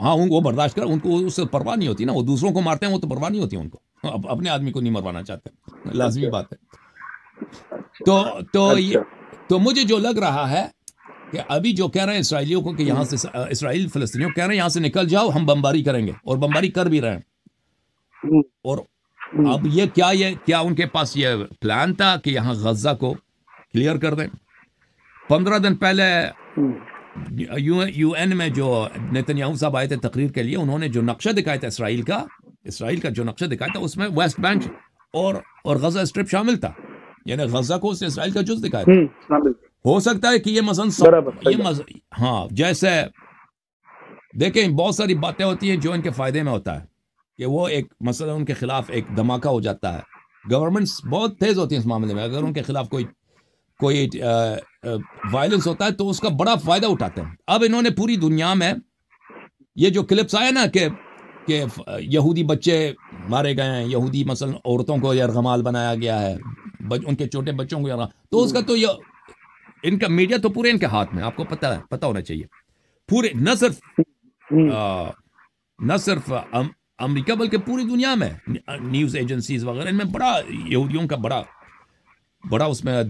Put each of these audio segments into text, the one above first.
ہاں وہ برداشت کر، ان کو اس سے پرواہ نہیں ہوتی نا، وہ دوسروں کو مارتے ہیں وہ تو پرواہ نہیں ہوتی ان کو، اپنے آدمی کو نہیں مروانا چاہتے، لازمی بات ہے۔ اچھا تو مجھے جو لگ رہا ہے کہ ابھی جو کہہ رہے ہیں اسرائیلیوں کو کہ یہاں سے اسرائیل فلسطینیوں کہہ رہے ہیں یہاں سے نکل جاؤ، ہم بمباری کریں گے، اور بمباری کر بھی رہے ہیں۔ اور اب یہ کیا ان کے پاس یہ پلان تھا کہ یہاں غزہ کو کلیئر کر دیں؟ 15 دن پہلے یو این میں جو نیتن یاہو صاحب آئے تھے تقریر کے لیے، انہوں نے جو نقشہ دکھایا تھا اسرائیل کا جو نقشہ دکھایا تھا، اس میں ویسٹ بینک اور غزہ اسٹرپ شامل تھا، یعنی غزہ کو اس نے اسرائیل کا جز دکھایا تھا۔ ہو سکتا ہے کہ یہ مثلا ہاں جیسے دیکھیں بہت ساری باتیں ہوتی ہیں جو ان کے فائدے میں ہوتا ہے، کہ وہ ایک مثلا ان کے خلاف ایک دھماکہ ہو جاتا ہے، گورنمنٹس بہت تیز ہوتی ہیں اس معاملے میں، اگر ان کے خلاف کوئی وائلنس ہوتا ہے تو اس کا بڑا فائدہ اٹھاتے ہیں۔ اب انہوں نے پوری دنیا میں یہ جو کلپس آئے نا کہ یہودی بچے مارے گئے ہیں، یہودی مثلا عورتوں کو یرغمال بنایا گیا ہے، ان کے چھوٹے بچوں کو تو اس کا تو ان کا میڈیا تو پورے ان کے ہاتھ میں، آپ کو پتہ ہونا چاہیے، پورے نہ صرف امریکہ بلکہ پوری دنیا میں نیوز ایجنسیز وغیرہ، ان میں بڑا یہودیوں کا بڑا اس میں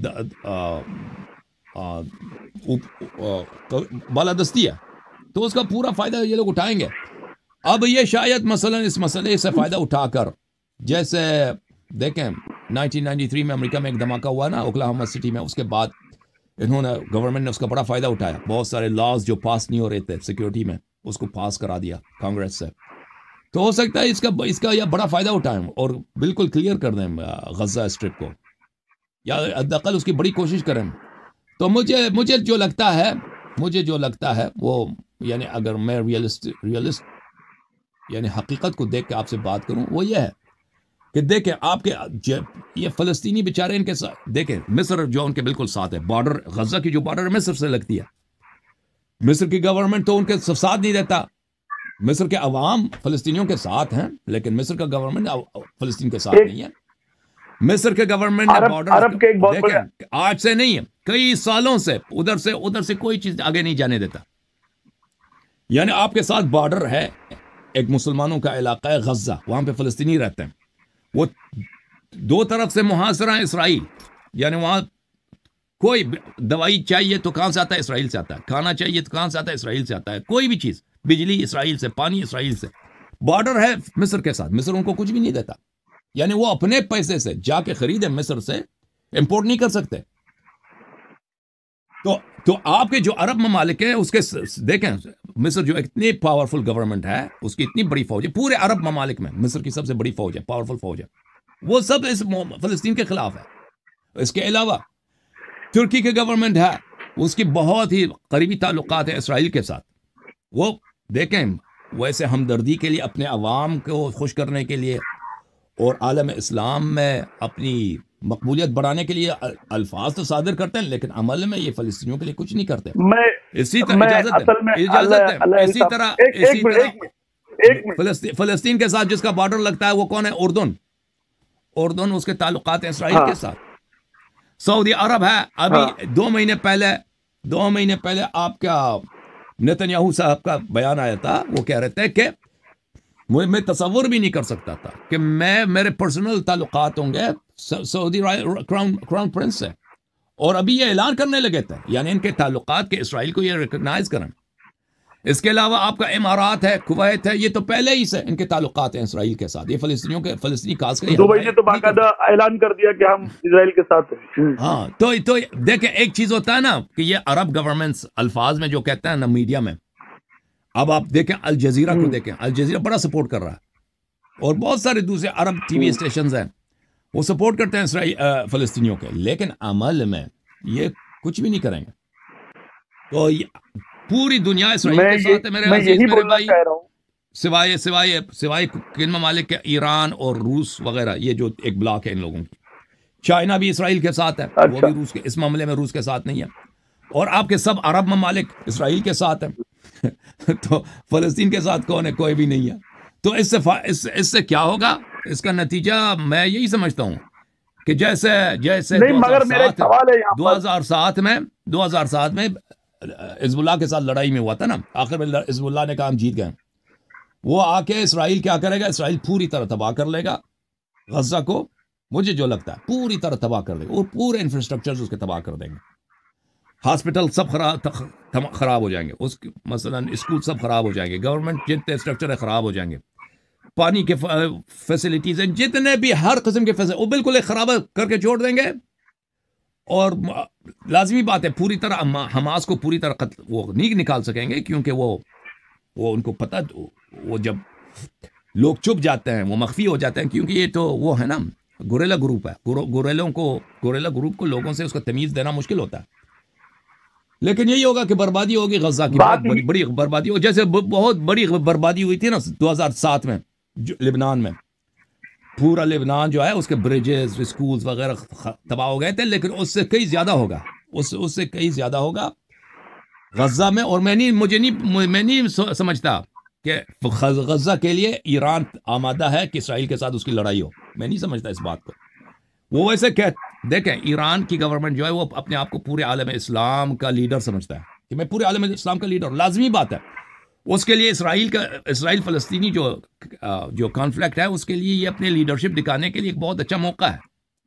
بالادستی ہے، تو اس کا پورا فائدہ یہ لوگ اٹھائیں گے۔ اب یہ شاید مثلا اس مسئلے سے فائدہ اٹھا کر، جیسے دیکھیں 1993 میں امریکہ میں ایک دھماکہ ہوا نا اوکلاہوما سٹی میں، اس کے بعد گورنمنٹ نے اس کا بڑا فائدہ اٹھایا، بہت سارے لاز جو پاس نہیں ہو رہے تھے سیکیورٹی میں اس کو پاس کرا دیا کانگریس سے، تو ہو سکتا ہے اس کا یہ بڑا فائدہ اٹھائیں اور بالکل کلیئر کر دیں غزہ اسٹرپ کو، یا حداقل اس کی بڑی کوشش کریں۔ تو مجھے جو لگتا ہے وہ، یعنی اگر میں ریئلسٹ یعنی حقیقت کو دیکھ کے آپ سے بات کروں، وہ یہ ہے کہ دیکھیں آپ کے یہ فلسطینی بیچارے ان کے ساتھ، دیکھیں مصر جو ان کے بالکل ساتھ ہے، بارڈر غزہ کی جو بارڈر مصر سے لگتی ہے، مصر کی گورنمنٹ تو ان کے ساتھ نہیں دیتا، مصر کے عوام فلسطینیوں کے ساتھ ہیں، لیکن مصر کا گورنمنٹ فلسطین کے ساتھ نہیں ہے۔ مصر کے گورنمنٹ نے بارڈر آج سے نہیں ہے، کئی سالوں سے ادھر سے کوئی چیز آگے نہیں جانے دیتا، یعنی آپ کے ساتھ بارڈر ہے، ایک مسلمانوں کا علاقہ ہے غزہ، وہاں پہ فلسطینی رہتے ہیں، وہ دو طرف سے محاصرہ ہے اسرائیل، یعنی وہاں کوئی دوائی چاہیے تو کہاں سے آتا ہے؟ اسرائیل سے آتا ہے، کھانا چاہیے تو کہاں سے آتا ہے؟ اسرائیل سے آتا ہے، کوئی بھی چیز، بجلی اسرائیل سے، پانی اسرائیل سے، بارڈر ہے مصر کے ساتھ، مصر ان کو کچھ بھی نہیں دیتا، یعنی وہ اپنے پیسے سے جا کے خریدیں، مصر سے امپورٹ نہیں کر سکتے۔ تو آپ کے جو عرب ممالک ہیں اس کے دیکھیں، مصر جو اتنی پاورفل گورنمنٹ ہے، اس کی اتنی بڑی فوج ہے پورے عرب ممالک میں، مصر کی سب سے بڑی فوج ہے، پاورفل فوج ہے، وہ سب اس فلسطین کے خلاف ہے۔ اس کے علاوہ ترکی کے گورنمنٹ ہے، اس کی بہت ہی قریبی تعلقات ہیں اسرائیل کے ساتھ، وہ دیکھیں ویسے ہمدردی کے لیے، اپنے عوام کو خوش کرنے کے لیے اور عالم اسلام میں اپنی مقبولیت بڑھانے کے لیے الفاظ تو صادر کرتے ہیں، لیکن عمل میں یہ فلسطینیوں کے لیے کچھ نہیں کرتے۔ اسی طرح فلسطین کے ساتھ جس کا بارڈر لگتا ہے وہ کون ہے؟ اردن، اس کے تعلقات ہیں اسرائیل کے ساتھ۔ سعودی عرب ہے، ابھی 2 مہینے پہلے آپ کا نیتن یاہو صاحب کا بیان آیا تھا، وہ کہہ رہے تھے کہ میں تصور بھی نہیں کر سکتا تھا کہ میرے پرسنل تعلقات ہوں گے سعودی کراؤن پرنس سے، اور ابھی یہ اعلان کرنے لگے تھے، یعنی ان کے تعلقات کے اسرائیل کو یہ ریکگنائز کریں۔ اس کے علاوہ آپ کا امارات ہے، کویت ہے، یہ تو پہلے ہی سے ان کے تعلقات ہیں اسرائیل کے ساتھ، یہ فلسطینی کاز کا دبئی نے تو باقاعدہ اعلان کر دیا کہ ہم اسرائیل کے ساتھ ہیں۔ ہاں تو دیکھیں ایک چیز ہوتا ہے نا کہ یہ عرب گورنمنٹس الفاظ میں جو کہتے ہیں نا میڈیا میں، اب آپ دیکھیں الجزیرہ کو دیکھیں، الجزیرہ بڑا سپورٹ کر رہا ہے، اور بہت سارے دوسرے عرب ٹی وی اسٹیشنز ہیں وہ سپورٹ کرتے ہیں فلسطینیوں کے، لیکن عمل میں یہ کچھ بھی نہیں کریں گے۔ تو پوری دنیا اسرائیل کے ساتھ ہے میرے عزیز میرے بھائی، سوائے کن ممالک کے، ایران اور روس وغیرہ، یہ جو ایک بلاک ہے ان لوگوں کی۔ چائنا بھی اسرائیل کے ساتھ ہے، وہ بھی روس کے، اس معاملے میں روس کے ساتھ نہیں ہے، اور آپ کے سب عرب ممالک اسرائیل کے ساتھ ہیں۔ تو فلسطین کے ساتھ کون ہے؟ کوئی بھی نہیں ہے۔ تو اس سے کیا ہوگا؟ اس کا نتیجہ میں یہی سمجھتا ہوں کہ جیسے 2007 میں حزب اللہ کے ساتھ لڑائی میں ہوا تھا نا، آخر میں حزب اللہ نے کہا ہم جیت گئے، وہ آ کے اسرائیل کیا کرے گا؟ اسرائیل پوری طرح تباہ کر لے گا غزہ کو، مجھے جو لگتا ہے پوری طرح تباہ کر دے گا، اور پورے انفراسٹرکچر اس کے تباہ کر دیں گے، ہاسپٹل سب خراب ہو جائیں گے، مثلا اسکول سب خراب ہو جائیں گے، گورنمنٹ جتنے اسٹرکچر خراب ہو جائیں گے، پانی کے فیسلٹیز ہیں جتنے بھی ہر قسم کے فیسلٹی وہ بالکل خراب کر کے چھوڑ دیں گے، اور لازمی بات ہے پوری طرح حماس کو پوری طرح وہ نہیں نکال سکیں گے، کیونکہ وہ ان کو پتہ، وہ جب لوگ چھپ جاتے ہیں وہ مخفی ہو جاتے ہیں، کیونکہ یہ تو وہ ہے نا گوریلا گروپ ہے، گوریلا گروپ کو لوگوں سے اس کا تمیز دینا مشکل ہوتا ہے، لیکن یہی ہوگا کہ بربادی ہوگی غزہ کی، بہت بڑی بربادی ہو، جیسے بہت بڑی بربادی ہوئی تھی نا 2007 میں لبنان میں، پورا لبنان جو ہے اس کے بریجز اسکولز وغیرہ تباہ ہو گئے تھے، لیکن اس سے کئی زیادہ ہوگا، اس سے کئی زیادہ ہوگا غزہ میں، اور میں نہیں سمجھتا کہ غزہ کے لیے ایران آمادہ ہے کہ اسرائیل کے ساتھ اس کی لڑائی ہو، میں نہیں سمجھتا اس بات کو، وہ ویسے دیکھیں ایران کی گورنمنٹ جو ہے وہ اپنے آپ کو پورے عالم اسلام کا لیڈر سمجھتا ہے کہ میں پورے عالم اسلام کا لیڈر، لازمی بات ہے، اس کے لیے اسرائیل فلسطینی جو کانفلکٹ ہے اس کے لیے یہ اپنے لیڈرشپ دکھانے کے لیے ایک بہت اچھا موقع ہے،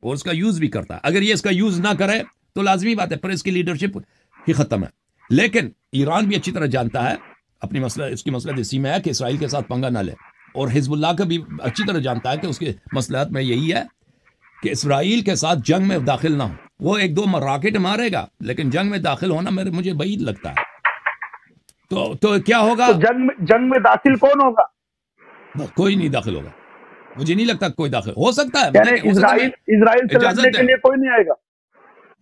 اور اس کا یوز بھی کرتا ہے، اگر یہ اس کا یوز نہ کرے تو لازمی بات ہے پھر اس کی لیڈرشپ ہی ختم ہے، لیکن ایران بھی اچھی طرح جانتا ہے اس کی مسئلہ اسی میں ہے کہ اسرائیل کے ساتھ پنگا نہ لے، اور حزب اللہ کا بھی اچھی طرح جانتا ہے کہ اس کے مصلحت میں یہی ہے کہ اسرائیل کے ساتھ جنگ میں داخل نہ ہو، وہ ایک دو راکٹ مارے گا لیکن جنگ میں داخل ہونا مجھے بعید لگتا ہے، تو کیا ہوگا؟ تو جنگ میں داخل کون ہوگا؟ کوئی نہیں داخل ہوگا، مجھے نہیں لگتا کوئی داخل ہو سکتا ہے، یعنی اسرائیل سے لڑنے کے لیے کوئی نہیں آئے گا،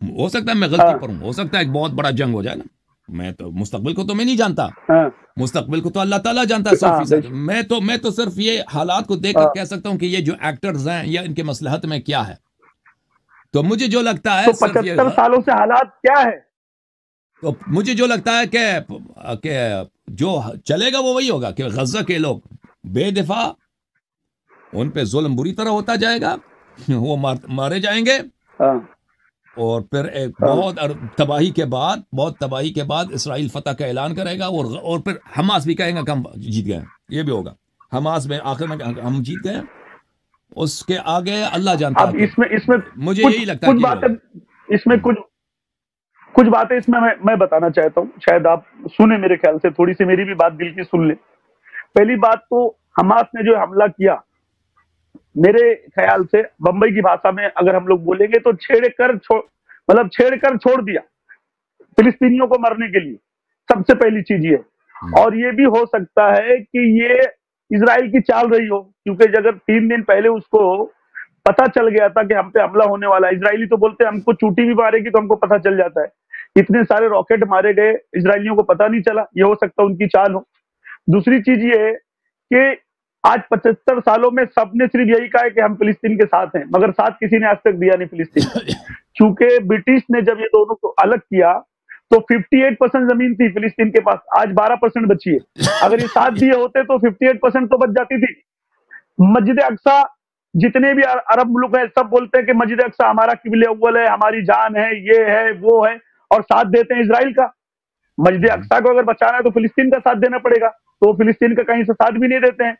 ہو سکتا ہے میں غلطی پر ہوں، ہو سکتا ہے ایک بہت بڑا جنگ ہو جائے نا، میں تو مستقبل کو تو میں نہیں جانتا، مستقبل کو تو اللہ تعالیٰ جانتا ہے 100%، میں تو صرف یہ حالات کو دیکھ کر کہہ سکتا ہوں کہ یہ جو ایکٹرز ہیں یا ان کے مصلحت میں کیا ہے، تو مجھے جو لگتا ہے 75 سالوں سے حالات کیا ہے، تو مجھے جو لگتا ہے کہ جو چلے گا وہ وہی ہوگا کہ غزہ کے لوگ بے دفاع، ان پہ ظلم بری طرح ہوتا جائے گا، وہ مارے جائیں گے، اور پھر ایک بہت تباہی کے بعد اسرائیل فتح کا اعلان کرے گا، اور پھر حماس بھی کہیں گا کہ ہم جیت گئے، یہ بھی ہوگا، حماس میں آخر میں ہم جیت گئے، اس کے آگے اللہ جانتا ہے، اس میں مجھے یہی لگتا ہے کہ اس میں کچھ باتیں اس میں بتانا چاہتا ہوں، شاید آپ سنیں، میرے خیال سے تھوڑی سی میری بھی بات دل کی سن لیں۔ پہلی بات تو حماس نے جو حملہ کیا، میرے خیال سے بمبئی کی بھاشا میں اگر ہم لوگ بولیں گے تو چھیڑ کر چھوڑ دیا فلسطینیوں کو مرنے کے لیے، سب سے پہلی چیز یہ، اور یہ بھی ہو سکتا ہے کہ یہ اسرائیل کی چال رہی ہو، کیونکہ اگر 3 دن پہلے اس کو پتا چل گیا تھا کہ ہم پہ حملہ ہونے والا ہے، اسرائیلی تو بولتے ہیں ہم کو چوٹی بھی مارے گی تو ہم کو پتا چل جاتا ہے، اتنے سارے راکٹ مارے گئے اسرائیلیوں کو پتا نہیں چلا، یہ ہو سکتا ہے ان کی چال ہو۔ دوسری چیز یہ ہے کہ آج 75 سالوں میں سب نے صرف یہی کہا ہے کہ ہم فلسطین کے ساتھ ہیں، مگر ساتھ کسی نے آج تک دیا نہیں فلسطین، چونکہ برٹش نے جب یہ دونوں کو الگ کیا تو 58% زمین تھی فلسطین کے پاس، آج 12% بچی ہے، اگر یہ ساتھ دیے ہوتے تو 58% تو بچ جاتی تھی۔ مسجد اقصی، جتنے بھی عرب ملک ہیں سب بولتے ہیں کہ مسجد اقصی ہمارا قبلہ اول ہے، ہماری جان ہے، یہ ہے وہ ہے، اور ساتھ دیتے ہیں اسرائیل کا۔ مسجد اقصی کو اگر بچانا ہے تو فلسطین کا ساتھ دینا پڑے گا، تو فلسطین کا کہیں سے ساتھ بھی نہیں دیتے ہیں،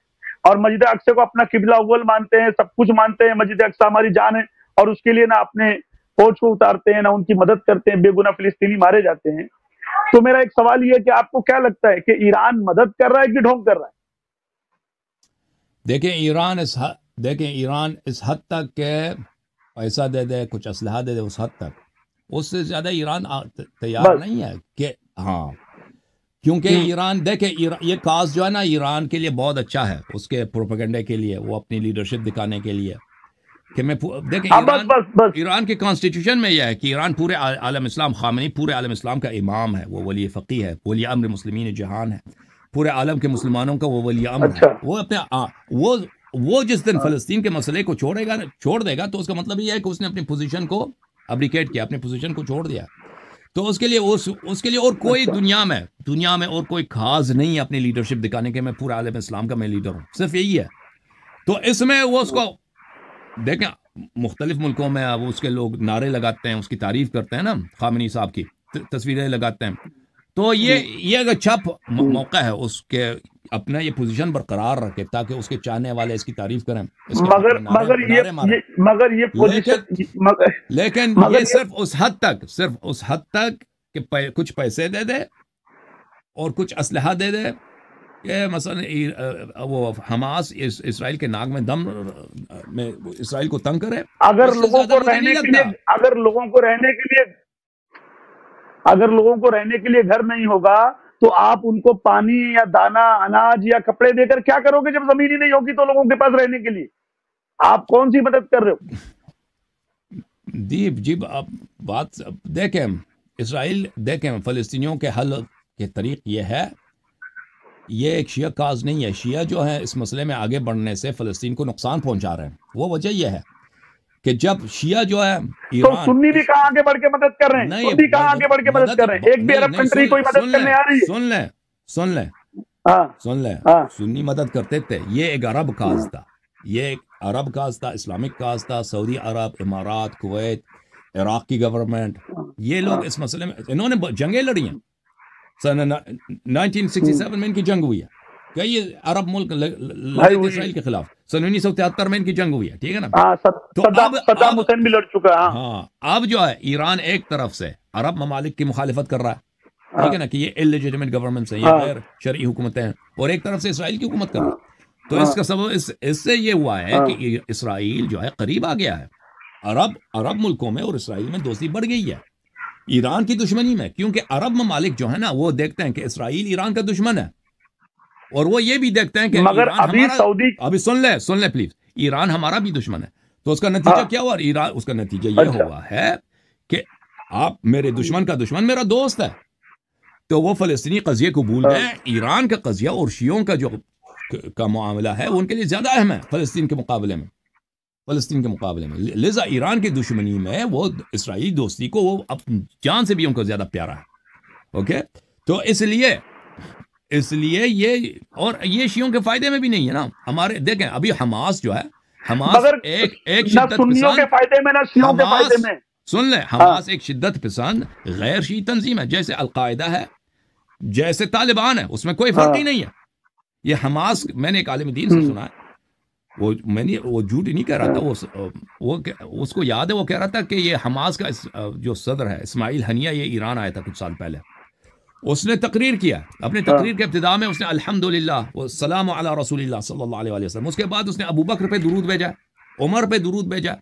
اور مسجد اقصی کو اپنا قبلہ اول مانتے ہیں، سب کچھ مانتے ہیں، مسجد اقصی ہماری جان ہے، اور اس کے لیے نہ اپنے فوج کو اتارتے ہیں، نہ ان کی مدد کرتے ہیں، بے گناہ فلسطینی مارے جاتے ہیں۔ تو میرا ایک سوال یہ ہے کہ آپ کو کیا لگتا ہے کہ ایران مدد کر رہا ہے کہ ڈھونگ کر رہا ہے؟ دیکھیں ایران اس حد تک کہ پیسہ دے دے، کچھ اسلحہ دے دے، اس حد تک، اس سے زیادہ ایران تیار نہیں ہے کہ ہاں، کیونکہ ایران دیکھیں یہ کاز جو ہے نا ایران کے لیے بہت اچھا ہے، اس کے پروپیگنڈے کے لیے، وہ اپنی لیڈرشپ دکھانے کے لیے کہ میں دیکھیں ایران کے کانسٹیٹیوشن میں یہ ہے کہ ایران پورے عالم اسلام، خامنئی پورے عالم اسلام کا امام ہے، وہ ولی فقیہ ہے، ولی امر مسلمین جہان ہے، پورے عالم کے مسلمانوں کا وہ ولی امر ہے، وہ اپنے وہ جس دن فلسطین کے مسئلے کو چھوڑ دے گا تو اس کا مطلب یہ ہے کہ اس نے اپنی پوزیشن کو ابریکیٹ کیا، اپنی پوزیشن کو چھوڑ دیا، تو اس کے لیے اور کوئی دنیا میں اور کوئی خاص نہیں ہے اپنی لیڈرشپ دکھانے کے میں پورے عالم اسلام کا میں لیڈر ہوں، صرف یہی ہے۔ تو اس میں وہ اس کو دیکھیں مختلف ملکوں میں اب اس کے لوگ نعرے لگاتے ہیں، اس کی تعریف کرتے ہیں نا، خامنئی صاحب کی تصویریں لگاتے ہیں، تو یہ ایک اچھا موقع ہے اس کے اپنا یہ پوزیشن برقرار رکھے تاکہ اس کے چاہنے والے اس کی تعریف کریں، لیکن یہ صرف اس حد تک کہ کچھ پیسے دے دے اور کچھ اسلحہ دے دے کہ مثلا وہ حماس اسرائیل کے ناک میں دم میں اسرائیل کو تنگ کرے. اگر لوگوں کو رہنے کے لیے گھر نہیں ہوگا تو آپ ان کو پانی یا دانا اناج یا کپڑے دے کر کیا کرو گے؟ جب زمین ہی نہیں ہوگی تو لوگوں کے پاس رہنے کے لیے آپ کون سی مدد کر رہے ہو؟ جی آپ بات دیکھیں، اسرائیل دیکھیں فلسطینیوں کے حل کے طریق یہ ہے، یہ ایک شیعہ کاز نہیں ہے. شیعہ جو ہے اس مسئلے میں آگے بڑھنے سے فلسطین کو نقصان پہنچا رہے ہیں. وہ وجہ یہ ہے کہ جب شیعہ جو ہے تو سنی بھی کہاں آگے بڑھ کے مدد کر رہے ہیں؟ سنی کہاں آگے بڑھ کے مدد کر رہے ہیں؟ ایک بھی عرب کنٹری کوئی مدد کرنے آ رہی ہے؟ سن لیں سنی مدد کرتے تھے. یہ ایک عرب کاز تھا، یہ ایک عرب کاز تھا، اسلامک کاز تھا. سعودی عرب، امارات، کویت، عراق کی گورنمنٹ، یہ لوگ اس مسئلے میں انہوں نے جنگیں لڑی ہیں. سن 1967 میں ان کی جنگ ہوئی ہے، کئی عرب ملک لڑے تھے اسرائیل کے خلاف. سن 1973 میں ان کی جنگ ہوئی ہے، ٹھیک ہے نا. تو صدام حسین بھی لڑ چکا ہے. ہاں اب جو ہے ایران ایک طرف سے عرب ممالک کی مخالفت کر رہا ہے، ٹھیک ہے نا، کہ یہ انلیجیٹمیٹ گورنمنٹ ہے، یہ غیر شرعی حکومتیں ہیں، اور ایک طرف سے اسرائیل کی حکومت کر رہا ہے. تو اس کا سبب اس سے یہ ہوا ہے کہ اسرائیل جو ہے قریب آ گیا ہے. عرب ملکوں میں اور اسرائیل میں دوستی بڑھ گئی ہے ایران کی دشمنی میں، کیونکہ عرب ممالک جو ہے نا وہ دیکھتے ہیں کہ اسرائیل ایران کا دشمن ہے، اور وہ یہ بھی دیکھتے ہیں کہ مگر ابھی سن لیں پلیز، ایران ہمارا بھی دشمن ہے. تو اس کا نتیجہ کیا ہوا؟ اس کا نتیجہ یہ ہوا ہے کہ آپ میرے دشمن کا دشمن میرا دوست ہے. تو وہ فلسطینی قضیے کو بھول گئے. ایران کا قضیہ اور شیعوں کا جو کا معاملہ ہے وہ ان کے لیے زیادہ اہم ہے فلسطین کے مقابلے میں. لذا ایران کی دشمنی میں وہ اسرائیلی دوستی کو وہ اپنی جان سے بھی ان کو زیادہ پیارا ہے. اوکے، تو اس لیے یہ شیعوں کے فائدے میں بھی نہیں ہے نا. ہمارے دیکھیں ابھی حماس جو ہے، حماس ایک شدت پسند، سن لیں، حماس ایک شدت پسند غیر شیعی تنظیم ہے، جیسے القاعدہ ہے، جیسے طالبان ہے، اس میں کوئی فرق ہی نہیں ہے. یہ حماس، میں نے ایک عالم دین سے سنا ہے، وہ جھوٹ نہیں کہہ رہا تھا، وہ اس کو یاد ہے، وہ کہہ رہا تھا کہ یہ حماس کا جو صدر ہے اسماعیل ہنیہ، یہ ایران آیا تھا کچھ سال پہلے. اس نے تقریر کیا، اپنے تقریر کے ابتدا میں اس نے الحمدللہ والسلام علی رسول اللہ صلی اللہ علیہ وسلم. اس کے بعد اس نے ابو بکر پہ درود بھیجا، عمر پہ درود بھیجا،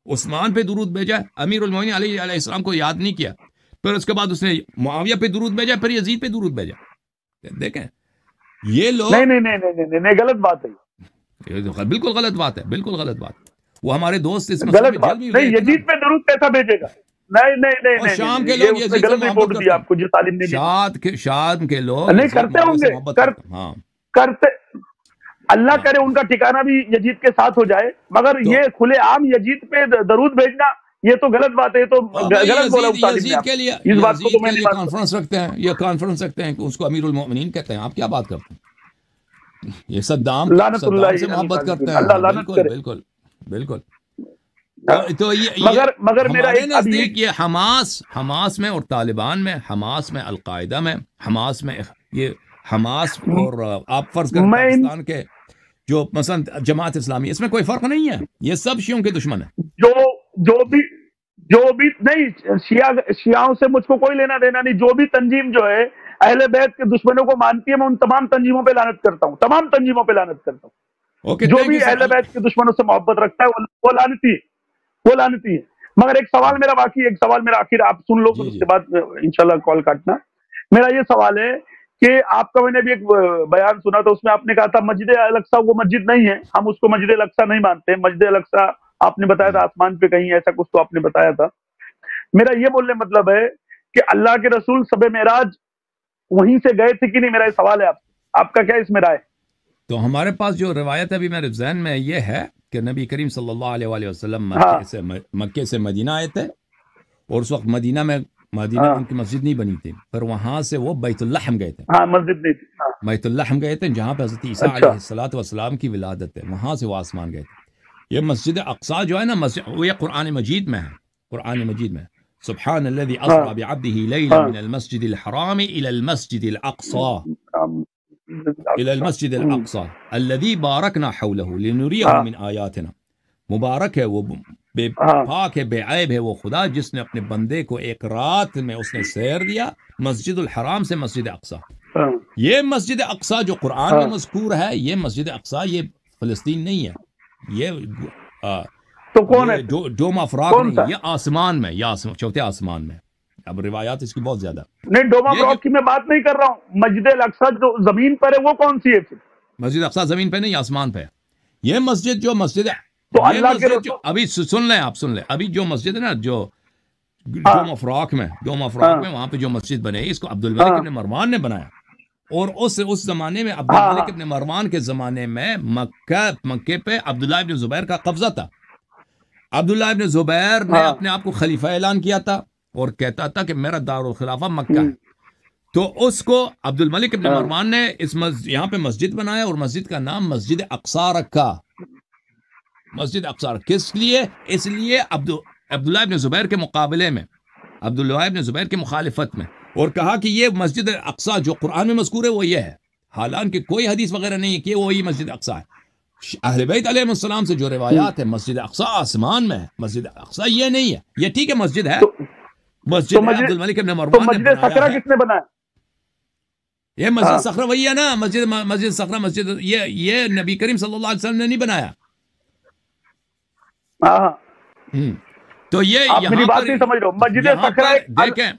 عثمان پہ درود بھیجا، امیر المومنین علیہ السلام کو یاد نہیں کیا. پھر اس کے بعد اس نے معاویہ پہ درود بھیجا، پھر یزید پہ درود بھیجا. دیکھیں یہ لوگ نہیں غلط بات ہے، بالکل غلط بات ہے، بالکل غلط بات. وہ ہمارے دوست اس غلط بات نہیں. یزید پہ درود کیسا بھیجے گا؟ نہیں شام کے لوگ یزید سے محبت کرتے آپ کو جو تعلیم نہیں، شام کے لوگ نہیں کرتے ہوں گے، کرتے، اللہ کرے ان کا ٹھکانہ بھی یزید کے ساتھ ہو جائے، مگر یہ کھلے عام یزید پہ درود بھیجنا یہ تو غلط بات ہے. تو غلط بولا یزید کے لیے اس بات کو تو میں کانفرنس رکھتے ہیں، یہ کانفرنس رکھتے ہیں کہ اس کو امیر المومنین کہتے ہیں. آپ کیا بات کرتے ہیں؟ یہ صدام سے محبت کرتے ہیں. بالکل. تو مگر میرا ہمارے نزدیک یہ حماس میں اور طالبان میں، حماس میں، القاعدہ میں، حماس میں، یہ حماس اور آپ فرض کریں پاکستان کے جو مثلا جماعت اسلامی، اس میں کوئی فرق نہیں ہے. یہ سب شیعوں کے دشمن ہیں. جو بھی نہیں، شیعوں سے مجھ کو کوئی لینا دینا نہیں. جو بھی تنظیم جو ہے اہل بیت کے دشمنوں کو مانتی ہے، میں ان تمام تنظیموں پہ لعنت کرتا ہوں، تمام تنظیموں پہ لعنت کرتا ہوں. جو بھی اہل بیت کے دشمنوں سے محبت رکھتا ہے وہ لعنتی ہے. مگر ایک سوال میرا باقی، ایک سوال میرا آخر آپ سن لو، اس کے بعد انشاءاللہ کال کاٹنا. میرا یہ سوال ہے کہ آپ کا، میں نے بھی ایک بیان سنا تھا، اس میں آپ نے کہا تھا مسجد الاقصی وہ مسجد نہیں ہے، ہم اس کو مسجد الاقصی نہیں مانتے. مسجد الاقصی آپ نے بتایا تھا آسمان پہ کہیں، ایسا کچھ تو آپ نے بتایا تھا. میرا یہ بولنے مطلب ہے کہ اللہ کے رسول شب معراج وہیں سے گئے تھے کہ نہیں؟ میرا یہ سوال ہے آپ کا کیا اس میں رائے؟ تو ہمارے پاس جو روایت ابھی میرے ذہن میں یہ ہے کہ نبی کریم صلی اللہ علیہ وآلہ وسلم مکے سے مدینہ آئے تھے، اور اس وقت مدینہ میں ان کی مسجد نہیں بنی تھی. پھر وہاں سے وہ بیت اللحم گئے تھے. مسجد نہیں تھی. بیت اللحم گئے تھے جہاں پہ حضرت عیسیٰ علیہ السلام کی ولادت ہے. وہاں سے وہ آسمان گئے تھے. یہ مسجد اقصی جو ہے نا، وہ یہ قرآن مجید میں ہے. سبحان الذي اسرى بعبده ليلا من المسجد الحرام الى المسجد الاقصى الى المسجد الاقصى الذي باركنا حوله لنريه من آیاتنا. مبارک ہے وہ، بے پاک ہے، بے عیب ہے وہ خدا جس نے اپنے بندے کو ایک رات میں اس نے سیر دیا مسجد الحرام سے مسجد اقصی. یہ مسجد اقصی جو قرآن میں مذکور ہے، یہ مسجد اقصی یہ فلسطین نہیں ہے، یہ تو کون ہے؟ ڈوم افراق نہیں، یہ آسمان میں، یہ چوتھے آسمان میں. اب روایات اس کی بہت زیادہ. نہیں، ڈوم افراق کی میں بات نہیں کر رہا ہوں، مسجد الاقصی جو زمین پر ہے وہ کون سی ہے پھر؟ مسجد اقصی زمین پہ نہیں، آسمان پہ. یہ مسجد جو مسجد تو اللہ کے رسول ابھی سن لیں، آپ سن لیں، ابھی جو مسجد ہے نا جو ڈوم افراق میں وہاں پہ جو مسجد بنے اس کو عبد الملک ابن مروان نے بنایا. اور اس زمانے میں عبد الملک ابن مروان کے زمانے میں مکے پہ عبداللہ ابن زبیر کا قبضہ تھا. عبداللہ ابن زبیر نے اپنے آپ کو خلیفہ اعلان کیا تھا اور کہتا تھا کہ میرا دارالخلافہ مکہ ہے. تو اس کو عبد الملک ابن مروان نے یہاں پہ مسجد بنایا اور مسجد کا نام مسجد اقصی رکھا. مسجد اقصی کس لیے؟ اس لیے عبداللہ ابن زبیر کے مقابلے میں، عبداللہ ابن زبیر کے مخالفت میں، اور کہا کہ یہ مسجد اقصی جو قرآن میں مذکور ہے وہ یہ ہے، حالانکہ کوئی حدیث وغیرہ نہیں ہے کہ وہی مسجد اقصی ہے. اہل بیت علیہ السلام سے جو روایات ہے مسجد اقصی آسمان میں ہے، مسجد اقصی یہ نہیں ہے. یہ ٹھیک ہے مسجد ہے، مسجد عبد الملک ابن مروان نے مسجد صخرہ کس نے بنایا؟ یہ مسجد صخرہ وہی ہے نا، مسجد صخرہ مسجد یہ نبی کریم صلی اللہ علیہ وسلم نے نہیں بنایا. تو یہ میری بات نہیں سمجھ رہا ہوں. مسجد صخرہ دیکھیں،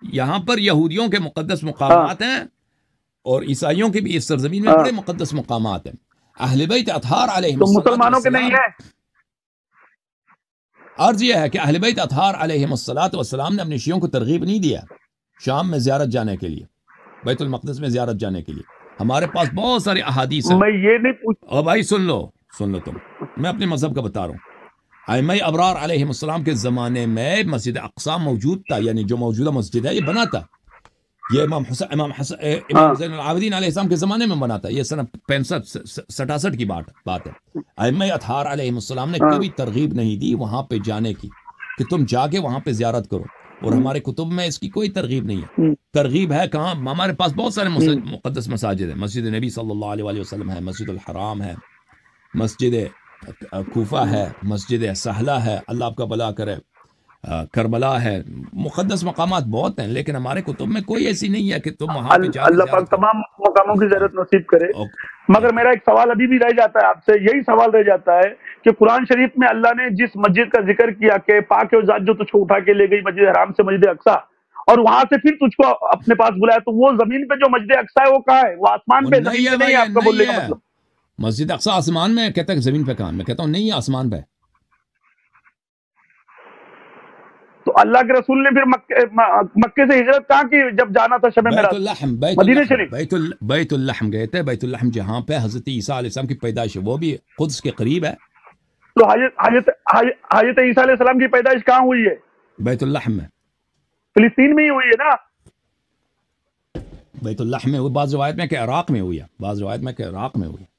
یہاں پر یہودیوں کے مقدس مقامات ہیں اور عیسائیوں کے بھی اس سرزمین میں بڑے مقدس مقامات ہیں. اہل بیت اطہار علیہ تو مسلمانوں کے نہیں ہے. عرض یہ ہے کہ اہل بیت اطہار علیہ السلام نے اپنے شیعوں کو ترغیب نہیں دیا شام میں زیارت جانے کے لیے، بیت المقدس میں زیارت جانے کے لیے. ہمارے پاس بہت سارے احادیث ہیں. میں یہ نہیں پوچھ، اور بھائی سن لو تم، میں اپنے مذہب کا بتا رہا ہوں. ائمہ ابرار علیہ السلام کے زمانے میں مسجد اقصی موجود تھا، یعنی جو موجودہ مسجد ہے یہ بنا تھا. یہ امام زین العابدین علیہ السلام کے زمانے میں بنا تھا. یہ سن 65-67 کی بات ہے. ائمہ اطہار علیہ السلام نے کبھی ترغیب نہیں دی وہاں پہ جانے کی کہ تم جا کے وہاں پہ زیارت کرو، اور ہمارے کتب میں اس کی کوئی ترغیب نہیں ہے. ترغیب ہے کہاں؟ ہمارے پاس بہت سارے مقدس مساجد ہیں. مسجد نبی صلی اللہ علیہ وسلم ہے، مسجد الحرام ہے، مسجد کوفہ ہے، مسجد سہلہ ہے، اللہ آپ کا بھلا کرے، کربلا ہے. مقدس مقامات بہت ہیں، لیکن ہمارے کتب میں کوئی ایسی نہیں ہے کہ تم وہاں پہ اللہ پاک تمام مقاموں کی زیارت نصیب کرے. مگر میرا ایک سوال ابھی بھی رہ جاتا ہے آپ سے، یہی سوال رہ جاتا ہے کہ قرآن شریف میں اللہ نے جس مسجد کا ذکر کیا کہ پاک ہے ذات جو تجھ کو اٹھا کے لے گئی مسجد حرام سے مسجد اقصی، اور وہاں سے پھر تجھ کو اپنے پاس بلایا، تو وہ زمین پہ جو مسجد اقصی ہے وہ کہاں ہے؟ وہ آسمان پہ، زمین پہ نہیں ہے. آپ کا بولنے کا مطلب مسجد اقصی آسمان میں کہتا ہے زمین پہ کہاں؟ میں کہتا ہوں نہیں، آسمان پہ. تو اللہ کے رسول نے پھر مکے سے ہجرت کہاں کی جب جانا تھا شب معراج؟ مدینہ شریف، بیت اللحم گئے تھے. بیت اللحم جہاں پہ حضرت عیسیٰ علیہ السلام کی پیدائش ہے، وہ بھی قدس کے قریب ہے. تو حضرت عیسیٰ علیہ السلام کی پیدائش کہاں ہوئی ہے؟ بیت اللحم میں، فلسطین میں ہی ہوئی ہے نا. بیت اللحم میں، بعض روایت میں کہ عراق میں ہوئی ہے، بعض روایت میں کہ عراق میں ہوئی ہے.